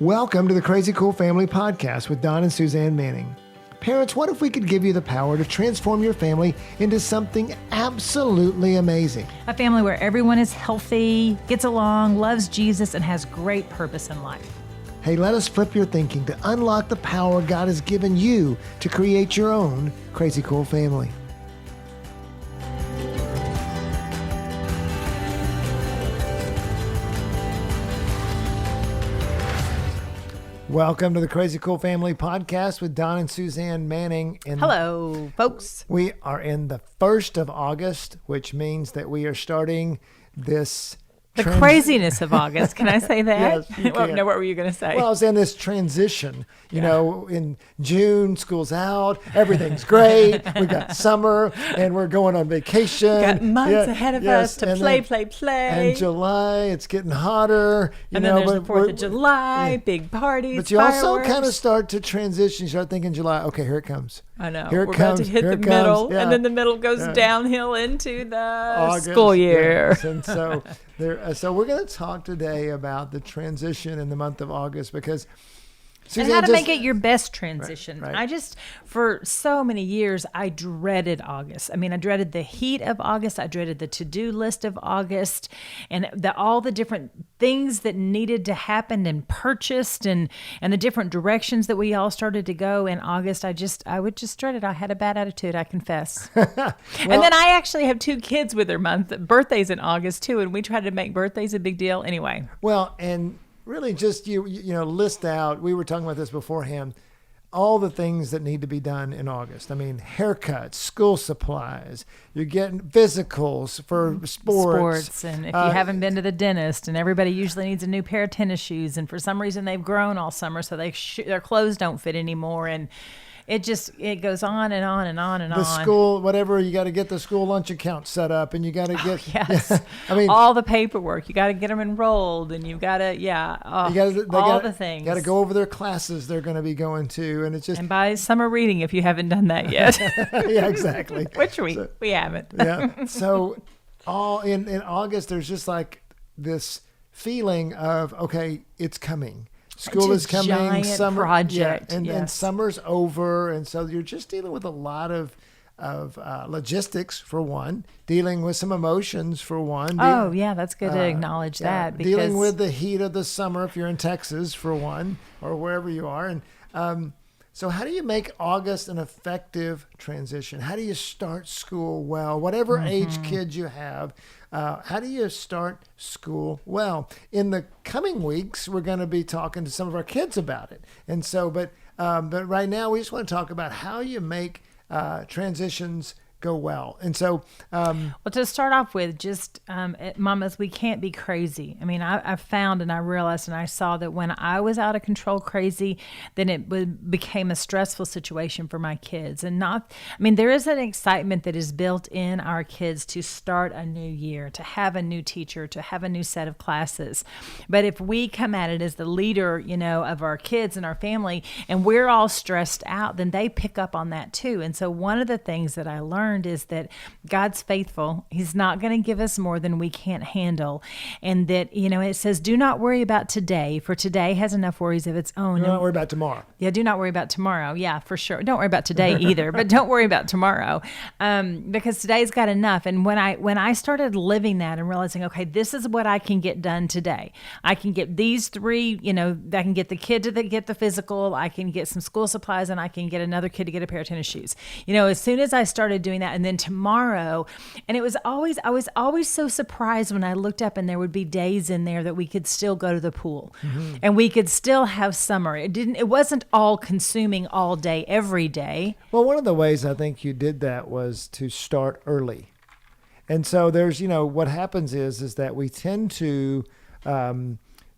Welcome to the Crazy Cool Family Podcast with Don and Suzanne Manning. Parents, what if we could give you the power to transform your family into something absolutely amazing? A family where everyone is healthy, gets along, loves Jesus, and has great purpose in life. Hey, let us flip your thinking to unlock the power God has given you to create your own Crazy Cool family. Welcome to the Crazy Cool Family Podcast with Don and Suzanne Manning. Hello, folks. We are in the 1st of August, which means that we are starting this... The craziness of August. Can I say that? Yes, you Well, can. no, what were you going to say? Well, I was in this transition. You know, in June, school's out, everything's great. We got summer, and we're going on vacation. Got months ahead of us to play. And July, it's getting hotter. And then there's the 4th of July, big parties, But you fireworks. also kind of start to transition. You start thinking July, okay, here it comes. I know. Here it We're comes. about to hit Here the it comes. middle, Yeah. and then the middle goes downhill into the August, school year. yes. And so, so we're going to talk today about the transition in the month of August because And how to make it your best transition. Right. I just, for so many years, I dreaded August. I mean, I dreaded the heat of August. I dreaded the to-do list of August and all the different things that needed to happen and purchased and the different directions that we all started to go in August. I would just dread it. I had a bad attitude, I confess. And then I actually have 2 kids with their month, birthdays in August too, and we tried to make birthdays a big deal anyway. Well, and really just, you know, list out, we were talking about this beforehand, all the things that need to be done in August. I mean, haircuts, school supplies, you're getting physicals for sports. And if you haven't been to the dentist, and everybody usually needs a new pair of tennis shoes, and for some reason they've grown all summer, so their clothes don't fit anymore, and it goes on and on and on and on. The school, whatever, you got to get the school lunch account set up, and you got to get, yes. Yeah, I mean, all the paperwork. You got to get them enrolled, and you've got to, all the things. Got to go over their classes they're going to be going to, and it's just and buy summer reading if you haven't done that yet. yeah, exactly. Which we haven't. Yeah. So all in August, there's just like this feeling of, okay, it's coming. School is coming. Giant Summer project, and yes. summer's over, and so you're just dealing with a lot of logistics for one, dealing with some emotions for one. Oh yeah, that's good to acknowledge that. Because Dealing with the heat of the summer if you're in Texas for one, or wherever you are, and so how do you make August an effective transition? How do you start school well? Whatever age kids you have, how do you start school well? In the coming weeks, we're going to be talking to some of our kids about it. And so, but right now, we just want to talk about how you make transitions go well. And so, well, to start off with, just mamas, we can't be crazy. I mean, I found and I realized and I saw that when I was out of control crazy, then it became a stressful situation for my kids. And there is an excitement that is built in our kids to start a new year, to have a new teacher, to have a new set of classes. But if we come at it as the leader, of our kids and our family, and we're all stressed out, then they pick up on that too. And so one of the things that I learned is that God's faithful. He's not going to give us more than we can't handle. And that, it says, do not worry about today, for today has enough worries of its own. do not worry about tomorrow. Yeah, do not worry about tomorrow. Yeah, for sure. Don't worry about today either, but don't worry about tomorrow, because today's got enough. And when I started living that and realizing, okay, this is what I can get done today. I can get these 3, I can get the kid to get the physical, I can get some school supplies, and I can get another kid to get a pair of tennis shoes. As soon as I started doing that, and then tomorrow, and I was always so surprised when I looked up and there would be days in there that we could still go to the pool, and we could still have summer. It wasn't all consuming all day, every day. Well, one of the ways I think you did that was to start early. And so there's, what happens is that we tend to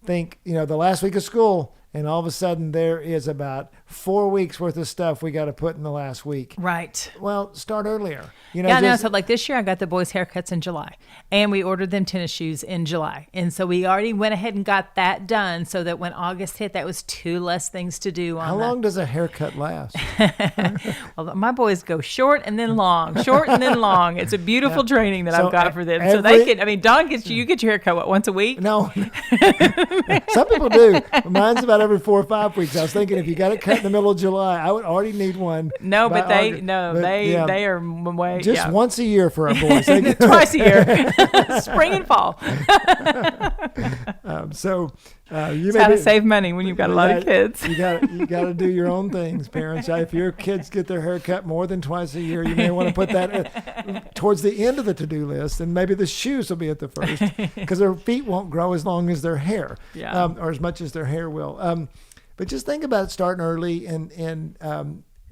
think, the last week of school, and all of a sudden there is about 4 weeks worth of stuff we got to put in the last week. Right. Well, start earlier. So like this year I got the boys' haircuts in July, and we ordered them tennis shoes in July. And so we already went ahead and got that done so that when August hit, that was 2 less things to do. How long does a haircut last? Well, my boys go short and then long. It's a beautiful training that I've got for them. So they can, Don you get your haircut, once a week? No. Some people do. Mine's about about every 4 or 5 weeks. I was thinking if you got it cut in the middle of July, I would already need one. No, but by August. they are way just once a year for our boys. Twice a year, spring and fall. You got to save money when you've got a lot of kids. You got to do your own things, parents. If your kids get their hair cut more than twice a year, you may want to put that towards the end of the to-do list, and maybe the shoes will be at the first, because their feet won't grow as long as their hair, or as much as their hair will. But just think about starting early, and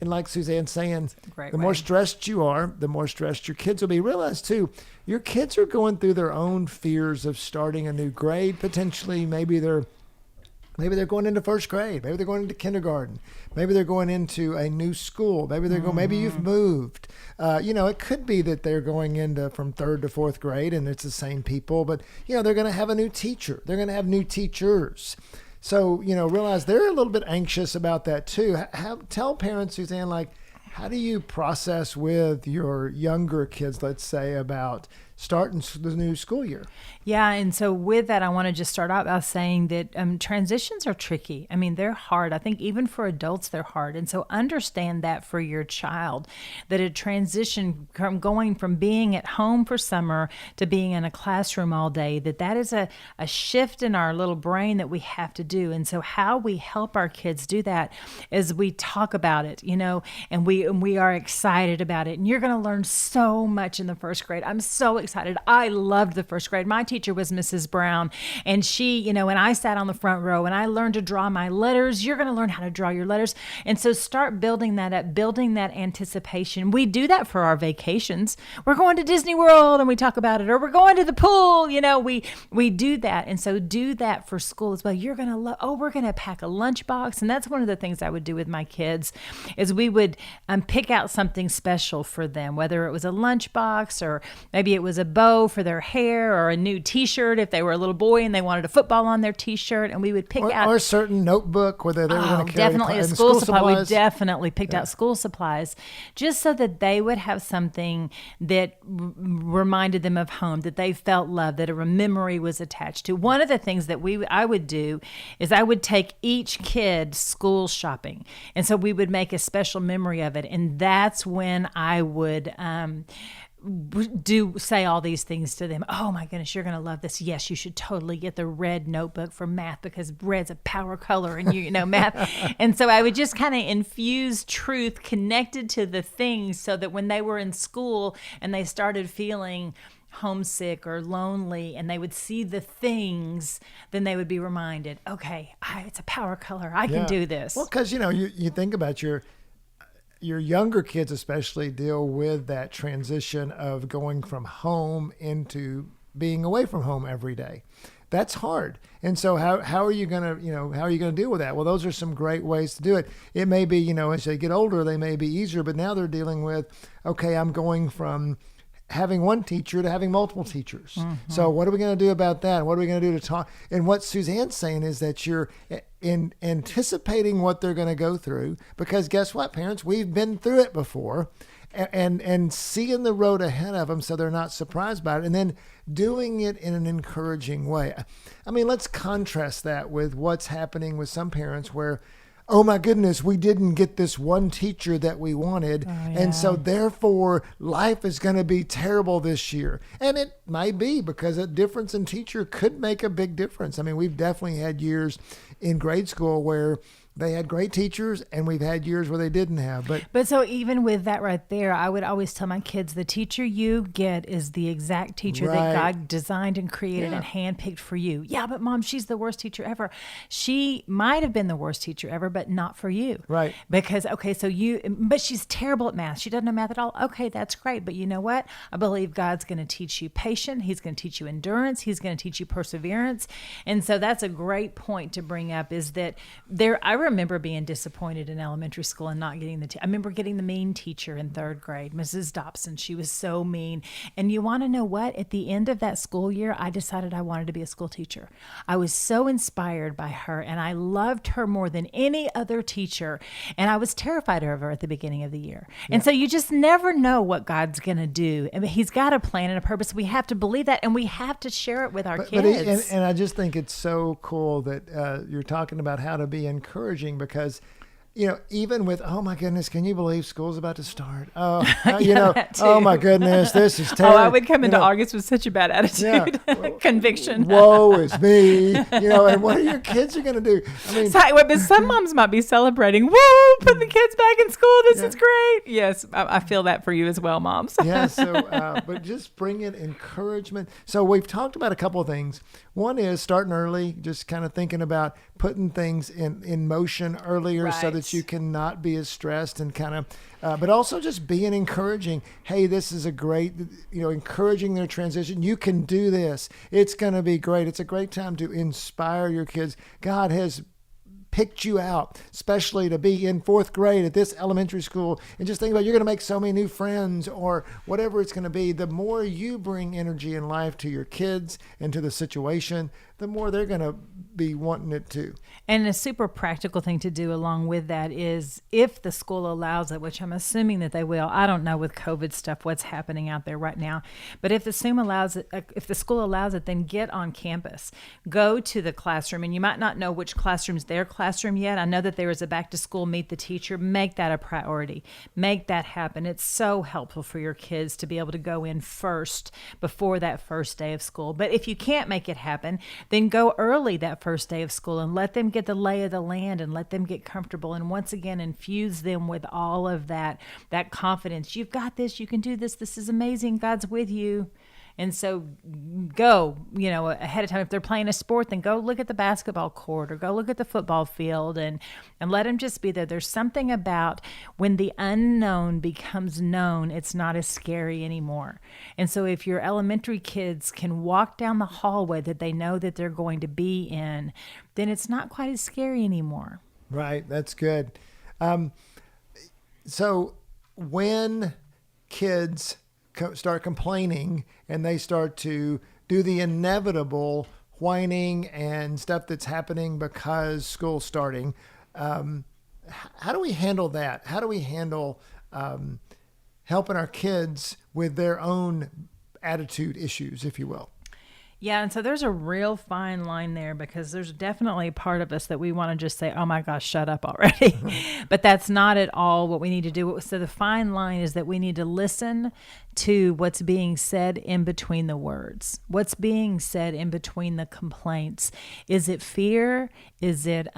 like Suzanne's saying, the more stressed you are, the more stressed your kids will be. Realize too, your kids are going through their own fears of starting a new grade. Potentially, maybe they're going into first grade. Maybe they're going into kindergarten. Maybe they're going into a new school. Maybe they're going. Maybe you've moved. It could be that they're going into from 3rd to 4th grade, and it's the same people. But they're going to have a new teacher. They're going to have new teachers. So, realize they're a little bit anxious about that too. Tell parents, Suzanne, how do you process with your younger kids, let's say, about starting the new school year? Yeah, and so with that, I want to just start out by saying that transitions are tricky. I mean, they're hard. I think even for adults, they're hard. And so understand that for your child, that a transition from going from being at home for summer to being in a classroom all day, that is a shift in our little brain that we have to do. And so how we help our kids do that is we talk about it, and we are excited about it. And you're going to learn so much in the first grade. I'm so excited. I loved the first grade. My teacher was Mrs. Brown, and she, and I sat on the front row and I learned to draw my letters. You're going to learn how to draw your letters. And so start building that up, building that anticipation. We do that for our vacations. We're going to Disney World and we talk about it, or we're going to the pool. We do that. And so do that for school as well. You're going to we're going to pack a lunchbox. And that's one of the things I would do with my kids is we would pick out something special for them, whether it was a lunchbox or maybe it was a bow for their hair or a new t-shirt if they were a little boy and they wanted a football on their t-shirt, and we would pick out or a certain notebook where they were going to carry definitely a school supply. We definitely picked out school supplies just so that they would have something that reminded them of home, that they felt loved, that a memory was attached to. One of the things that I would do is I would take each kid school shopping, and so we would make a special memory of it, and that's when I would say all these things to them. Oh my goodness, you're going to love this. Yes, you should totally get the red notebook for math because red's a power color and you know math. And so I would just kind of infuse truth connected to the things so that when they were in school and they started feeling homesick or lonely and they would see the things, then they would be reminded, okay, it's a power color. I can do this. Well, because, you think about your younger kids especially deal with that transition of going from home into being away from home every day. That's hard. And so how are you going to deal with that? Well, those are some great ways to do it. It may be, as they get older, they may be easier, but now they're dealing with, okay, I'm going from having one teacher to having multiple teachers. Mm-hmm. So what are we going to do about that? What are we going to do to talk? And what Suzanne's saying is that you're in anticipating what they're going to go through, because guess what, parents? We've been through it before, and seeing the road ahead of them so they're not surprised by it, and then doing it in an encouraging way. I mean, let's contrast that with what's happening with some parents where, oh my goodness, we didn't get this one teacher that we wanted. Oh, yeah. And so therefore life is going to be terrible this year. And it might be, because a difference in teacher could make a big difference. I mean, we've definitely had years in grade school where they had great teachers, and we've had years where they didn't have. But so even with that right there, I would always tell my kids, the teacher you get is the exact teacher that God designed and created and handpicked for you. Yeah, but Mom, she's the worst teacher ever. She might have been the worst teacher ever, but not for you. Right. Because, but she's terrible at math. She doesn't know math at all. Okay, that's great. But you know what? I believe God's going to teach you patience. He's going to teach you endurance. He's going to teach you perseverance. And so that's a great point to bring up, is that I remember being disappointed in elementary school and not getting I remember getting the mean teacher in third grade, Mrs. Dobson. She was so mean. And you want to know what? At the end of that school year, I decided I wanted to be a school teacher. I was so inspired by her, and I loved her more than any other teacher. And I was terrified of her at the beginning of the year. And so you just never know what God's going to do. I mean, he's got a plan and a purpose. We have to believe that, and we have to share it with our kids. And I just think it's so cool that you're talking about how to be encouraging, because even with, oh my goodness, can you believe school's about to start? Oh, oh my goodness, this is terrible. Oh, I would come into August with such a bad attitude, conviction. Woe is me, and what are your kids are going to do? I mean, but some moms might be celebrating, whoa, put the kids back in school. This is great. Yes, I feel that for you as well, moms. Yeah, so, but just bring in encouragement. So we've talked about a couple of things. One is starting early, just kind of thinking about putting things in motion earlier, so that you can not be as stressed, and kind of, but also just being encouraging. Hey, this is a great, encouraging their transition. You can do this. It's going to be great. It's a great time to inspire your kids. God has picked you out, especially to be in fourth grade at this elementary school, and just think about, you're going to make so many new friends, or whatever it's going to be. The more you bring energy and life to your kids and to the situation, the more they're going to be wanting it too. And a super practical thing to do along with that is, if the school allows it, which I'm assuming that they will. I don't know with COVID stuff what's happening out there right now, but if the school allows it, then get on campus, go to the classroom. And you might not know which classroom's their classroom yet. I know that there is a back to school meet the teacher. Make that a priority. Make that happen. It's so helpful for your kids to be able to go in first before that first day of school. But if you can't make it happen, then go early that first day of school and let them get the lay of the land and let them get comfortable. And once again, infuse them with all of that confidence. You've got this. You can do this. This is amazing. God's with you. And so go, ahead of time. If they're playing a sport, then go look at the basketball court, or go look at the football field, and let them just be there. There's something about when the unknown becomes known, it's not as scary anymore. And so if your elementary kids can walk down the hallway that they know that they're going to be in, then it's not quite as scary anymore. Right. That's good. So when kids start complaining and they start to do the inevitable whining and stuff that's happening because school's starting, how do we handle that? How do we handle helping our kids with their own attitude issues, if you will? Yeah, and so there's a real fine line there, because there's definitely a part of us that we want to just say, oh my gosh, shut up already. But that's not at all what we need to do. So the fine line is that we need to listen to what's being said in between the words. What's being said in between the complaints. Is it fear? Is it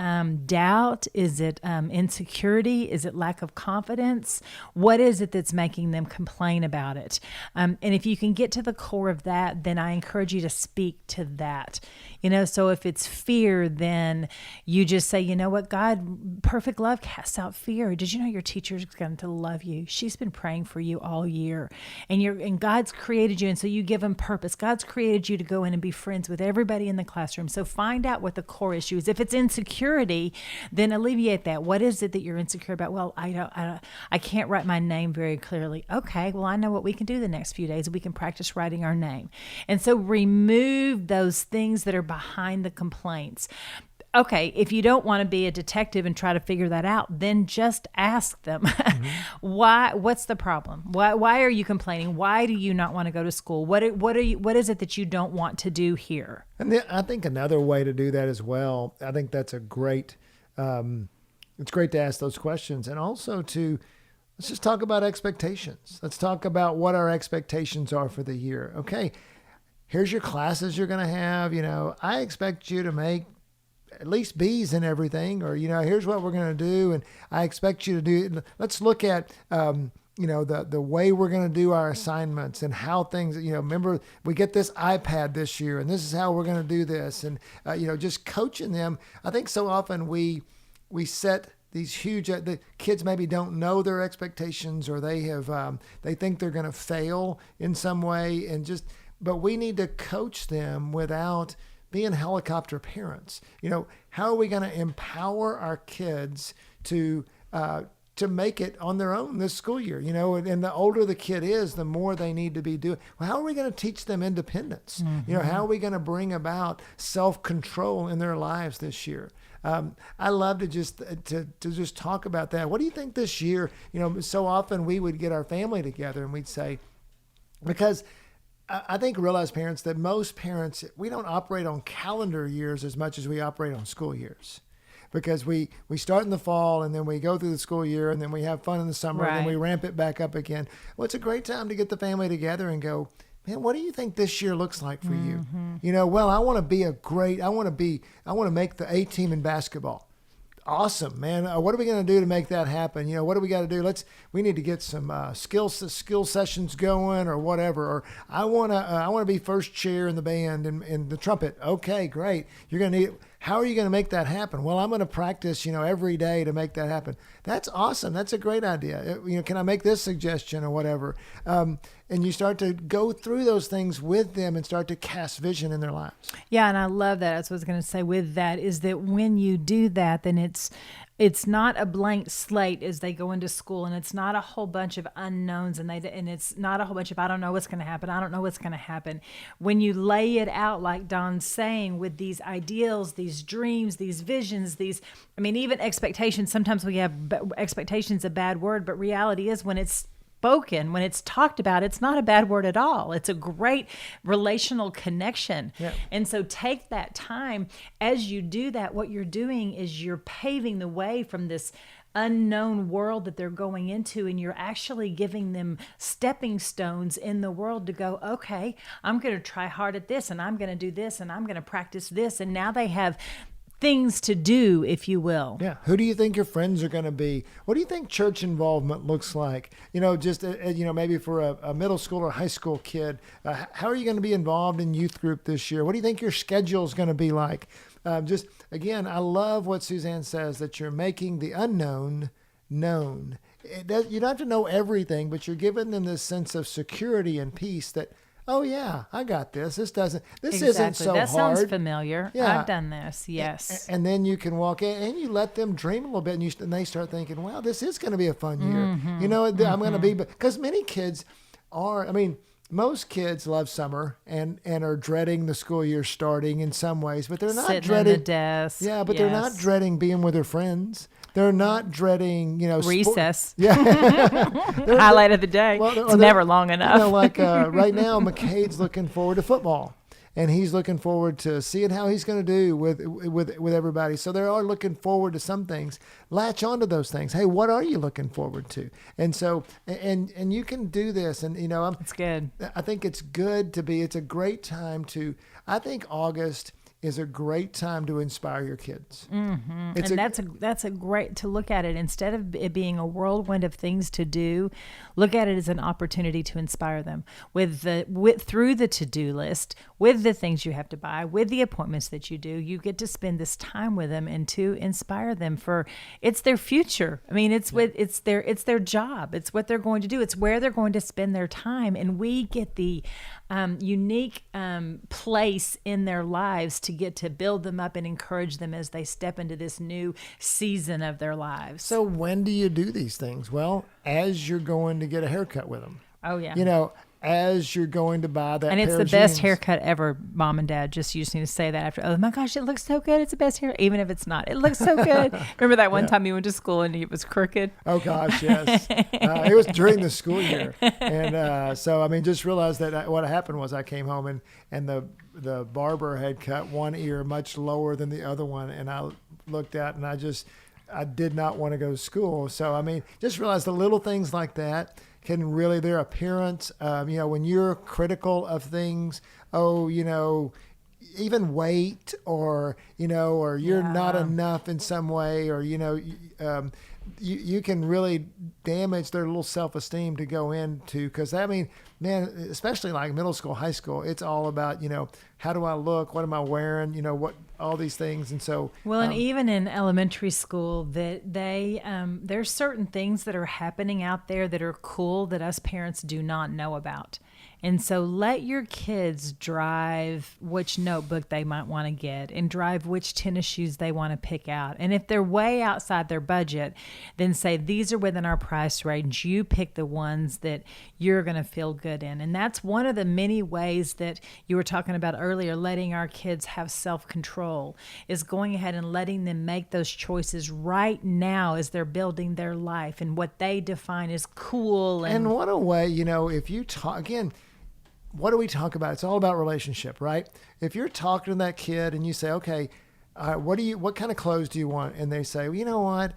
doubt? Is it insecurity? Is it lack of confidence? What is it that's making them complain about it? And if you can get to the core of that, then I encourage you to speak to that. So if it's fear, then you just say, you know what, God, perfect love casts out fear. Did you know your teacher's going to love you? She's been praying for you all year, and God's created you. And so you give them purpose. God's created you to go in and be friends with everybody in the classroom. So find out what the core issue is. If it's insecurity, then alleviate that. What is it that you're insecure about? Well, I can't write my name very clearly. Okay, well, I know what we can do the next few days. We can practice writing our name. And so remove those things that are behind the complaints. Okay, if you don't want to be a detective and try to figure that out, then just ask them, why? What's the problem? Why are you complaining? Why do you not want to go to school? What is it that you don't want to do here? And then I think another way to do that as well, I think that's a great, it's great to ask those questions, and also let's just talk about expectations. Let's talk about what our expectations are for the year. Okay, here's your classes you're going to have. I expect you to make at least B's in everything, or, here's what we're going to do. And I expect you to do, let's look at, the way we're going to do our assignments and how things, remember we get this iPad this year and this is how we're going to do this. And, just coaching them. I think so often we set these huge, the kids maybe don't know their expectations, or they think they're going to fail in some way, but we need to coach them without being helicopter parents. How are we going to empower our kids to make it on their own this school year? And the older the kid is, the more they need to be doing. Well, how are we going to teach them independence? How are we going to bring about self-control in their lives this year? I love to just talk about that. What do you think this year? So often we would get our family together and we'd say, because I think realize parents that most parents, we don't operate on calendar years as much as we operate on school years. Because we start in the fall and then we go through the school year and then we have fun in the summer and then we ramp it back up again. Well, it's a great time to get the family together and go, man, what do you think this year looks like for you? Well, I want to make the A team in basketball. Awesome, man. What are we going to do to make that happen? What do we got to do? We need to get some skill sessions going or whatever. Or I want to be first chair in the band and the trumpet. Okay, great. You're going to need. How are you going to make that happen? Well, I'm going to practice, every day to make that happen. That's awesome. That's a great idea. Can I make this suggestion or whatever? And you start to go through those things with them and start to cast vision in their lives. Yeah, and I love that. That's what I was going to say with that is that when you do that, then it's not a blank slate as they go into school, and it's not a whole bunch of unknowns, and it's not a whole bunch of I don't know what's going to happen. I don't know what's going to happen. When you lay it out, like Don's saying, with these ideals, these dreams, these visions, even expectations. Sometimes we have expectations, a bad word, but reality is when it's spoken, when it's talked about, it's not a bad word at all. It's a great relational connection. Yeah. And so take that time. As you do that, what you're doing is you're paving the way from this unknown world that they're going into, and you're actually giving them stepping stones in the world to go, okay, I'm going to try hard at this, and I'm going to do this, and I'm going to practice this. And now they have things to do, if you will. Yeah. Who do you think your friends are going to be? What do you think church involvement looks like? Maybe for a middle school or high school kid, how are you going to be involved in youth group this year? What do you think your schedule is going to be like? Again, I love what Suzanne says, that you're making the unknown known. You don't have to know everything, but you're giving them this sense of security and peace that, oh yeah, I got this. This isn't so hard. That sounds familiar. Yeah. I've done this. Yes. And then you can walk in and you let them dream a little bit, and they start thinking, wow, this is going to be a fun year. I'm going to be, because many kids most kids love summer and are dreading the school year starting in some ways, but they're not sitting dreading in the desk. Yeah, but they're not dreading being with their friends. They're not dreading, recess. Yeah. Highlight of the day. It's never long enough. Right now, McCade's looking forward to football. And he's looking forward to seeing how he's going to do with everybody. So they are looking forward to some things. Latch onto those things. Hey, what are you looking forward to? And so, and you can do this. And it's good. I think it's good to be. It's a great time to. I think August is a great time to inspire your kids. Mm-hmm. That's a great to look at it. Instead of it being a whirlwind of things to do, look at it as an opportunity to inspire them through the to-do list, with the things you have to buy, with the appointments that you do. You get to spend this time with them and to inspire them for it's their future. It's their job. It's what they're going to do. It's where they're going to spend their time, and we get the unique place in their lives to get to build them up and encourage them as they step into this new season of their lives. So when do you do these things? Well, as you're going to get a haircut with them. Oh, yeah. As you're going to buy that, and it's the best haircut ever, Mom and Dad. You just need to say that after. Oh my gosh, it looks so good! It's the best hair, even if it's not. It looks so good. Remember that one time you went to school and it was crooked? Oh gosh, yes. It was during the school year, and just realized that what happened was I came home and the barber had cut one ear much lower than the other one, and I looked at and I did not want to go to school. So just realized the little things like that can really, their appearance, when you're critical of things, even weight or you're not enough in some way, or, you can really damage their little self-esteem to go into, because especially like middle school, high school, it's all about, how do I look? What am I wearing? What, all these things. And so, and even in elementary school, that there's certain things that are happening out there that are cool that us parents do not know about. And so let your kids drive which notebook they might want to get and drive which tennis shoes they want to pick out. And if they're way outside their budget, then say, these are within our price range. You pick the ones that you're going to feel good in. And that's one of the many ways that you were talking about earlier, letting our kids have self-control, is going ahead and letting them make those choices right now as they're building their life and what they define as cool. And what a way, if you talk, again, what do we talk about? It's all about relationship, right? If you're talking to that kid and you say, okay, what kind of clothes do you want? And they say, well, you know what?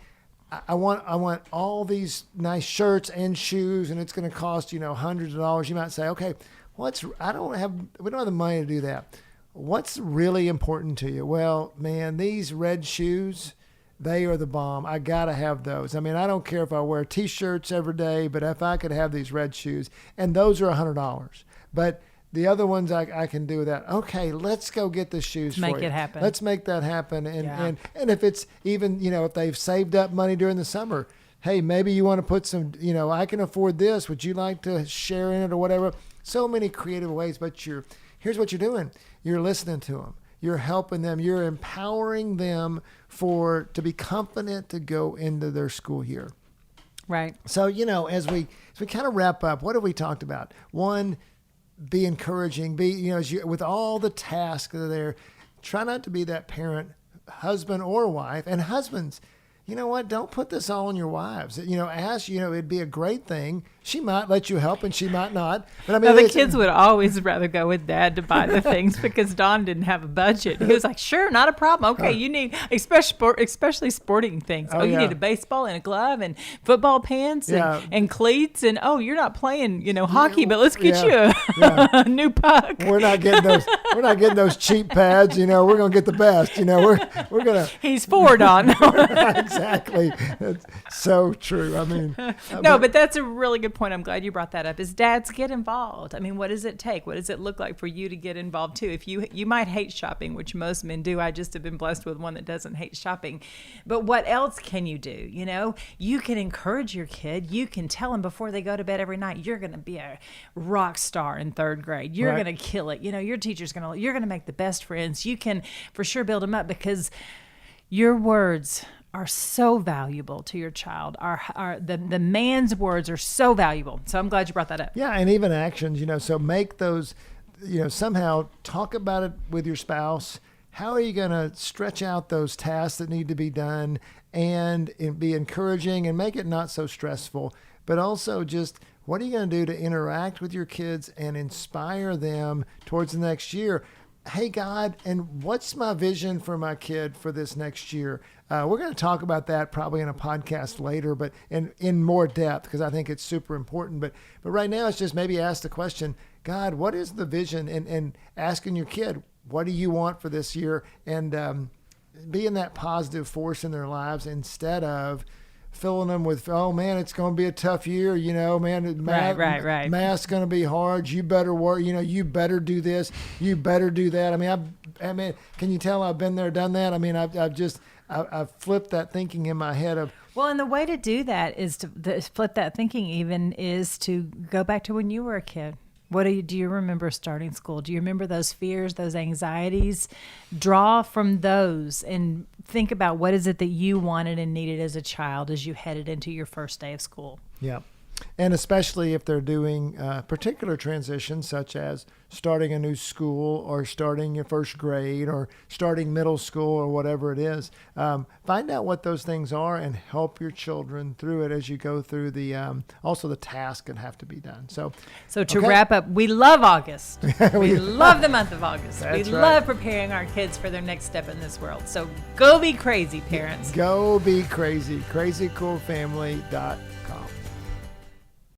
I want all these nice shirts and shoes, and it's going to cost, hundreds of dollars. You might say, okay, we don't have the money to do that. What's really important to you? Well, man, these red shoes, they are the bomb. I got to have those. I mean, I don't care if I wear T-shirts every day, but if I could have these red shoes, and those are $100. But the other ones I can do that. Okay, let's go get the shoes for you. Make it happen. Let's make that happen. And if it's even, if they've saved up money during the summer, hey, maybe you want to put some, I can afford this. Would you like to share in it or whatever? So many creative ways. But here's what you're doing. You're listening to them. You're helping them. You're empowering them to be confident to go into their school year. Right. So, as we kind of wrap up, what have we talked about? One, be encouraging. With all the tasks that are there, try not to be that parent, husband or wife. And husbands, you know what? Don't put this all on your wives. It'd be a great thing. She might let you help and she might not. But I mean, the kids would always rather go with Dad to buy the things because Don didn't have a budget. He was like, sure, not a problem. Okay, you need, especially sporting things. You need a baseball and a glove and football pants and cleats. And, you're not playing, hockey, but let's get you a new puck. We're not getting those cheap pads. We're going to get the best. We're going to. He's 4, Don. Exactly. That's so true. I mean. But that's a really good point. I'm glad you brought that up. Is dads, get involved. I mean, what does it take? What does it look like for you to get involved too? If you might hate shopping, which most men do. I just have been blessed with one that doesn't hate shopping. But what else can you do? You can encourage your kid. You can tell them before they go to bed every night, you're going to be a rock star in 3rd grade. You're going to kill it. Your teacher's you're going to make the best friends. You can for sure build them up because your words are so valuable to your child. The man's words are so valuable. So I'm glad you brought that up. Yeah, and even actions, so make those, somehow talk about it with your spouse. How are you going to stretch out those tasks that need to be done and be encouraging and make it not so stressful, but also just what are you going to do to interact with your kids and inspire them towards the next year? Hey, God, and what's my vision for my kid for this next year? We're going to talk about that probably in a podcast later, but in more depth because I think it's super important. But right now, it's just maybe ask the question, God, what is the vision? And asking your kid, what do you want for this year? And being that positive force in their lives instead of filling them with, oh man, it's going to be a tough year, man. Right. Math's going to be hard. You better work. You better do this. You better do that. I mean, can you tell I've been there, done that? I mean, I've flipped that thinking in my head of. Well, and the way to do that is to flip that thinking. Even is to go back to when you were a kid. What do you remember starting school? Do you remember those fears, those anxieties? Draw from those and think about what is it that you wanted and needed as a child as you headed into your first day of school. Yeah. And especially if they're doing particular transitions such as starting a new school or starting your first grade or starting middle school or whatever it is. Find out what those things are and help your children through it as you go through also the tasks that have to be done. So to wrap up, we love August. We love the month of August. We love preparing our kids for their next step in this world. So go be crazy, parents. Go be crazy. crazycoolfamily.com.